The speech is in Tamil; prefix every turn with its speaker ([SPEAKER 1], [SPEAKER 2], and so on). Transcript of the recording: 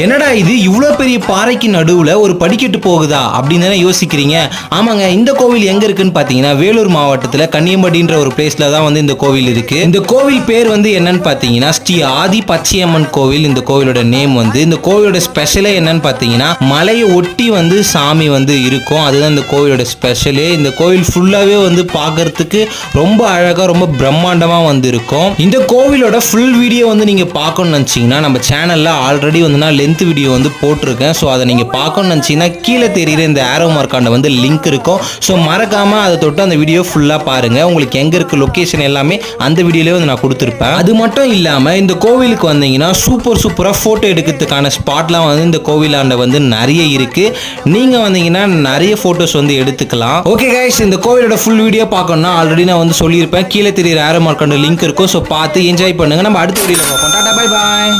[SPEAKER 1] என்னடா இது இவ்வளோ பெரிய பாறைக்கு நடுவில் ஒரு படிக்கட்டு போகுதா அப்படின்னு தானே யோசிக்கிறீங்க. ஆமாங்க, இந்த கோவில் எங்க இருக்குன்னு பார்த்தீங்கன்னா வேலூர் மாவட்டத்தில் கன்னியம்படின்ற ஒரு பிளேஸ்ல தான் வந்து இந்த கோவில் இருக்கு. இந்த கோவில் பேர் வந்து என்னன்னு பார்த்தீங்கன்னா ஸ்ரீ ஆதி பச்சையம்மன் கோவில். இந்த கோவிலோட நேம் வந்து இந்த கோவிலோட ஸ்பெஷலே என்னன்னு பார்த்தீங்கன்னா மலையை ஒட்டி வந்து சாமி வந்து இருக்கும். அதுதான் இந்த கோவிலோட ஸ்பெஷலே. இந்த கோவில் ஃபுல்லாவே வந்து பார்க்கறதுக்கு ரொம்ப அழகா ரொம்ப பிரம்மாண்டமா வந்து இருக்கும். இந்த கோவிலோட ஃபுல் வீடியோ வந்து நீங்க பார்க்கணும்னு நினைச்சீங்கன்னா நம்ம சேனல்ல ஆல்ரெடி வந்து நான் லென்த் வீடியோ வந்து போட்டிருக்கேன். ஸோ அதை நீங்கள் பார்க்கணும்னு நினச்சிங்கன்னா கீழே தெரியுற இந்த ஆரோ மார்க்காண்ட வந்து லிங்க் இருக்கும். ஸோ மறக்காமல் அதை தொட்டு அந்த வீடியோ ஃபுல்லாக பாருங்கள். உங்களுக்கு எங்கே இருக்க லொக்கேஷன் எல்லாமே அந்த வீடியோலேயே வந்து நான் கொடுத்துருப்பேன். அது மட்டும் இல்லாமல் இந்த கோவிலுக்கு வந்தீங்கன்னா சூப்பராக ஃபோட்டோ எடுக்கிறதுக்கான ஸ்பாட்லாம் வந்து இந்த கோவிலாண்ட வந்து நிறைய இருக்குது. நீங்கள் வந்தீங்கன்னா நிறைய ஃபோட்டோஸ் வந்து எடுத்துக்கலாம். ஓகே கைஸ், இந்த கோவிலோட ஃபுல் வீடியோ பார்க்கணும்னா ஆல்ரெடி நான் வந்து சொல்லியிருப்பேன். கீழே தெரியுற ஆரோ மார்க்காண்ட லிங்க் இருக்கும். ஸோ பார்த்து என்ஜாய் பண்ணுங்கள். நம்ம அடுத்த வீடியோவில் பார்ப்போம். Tata, bye bye.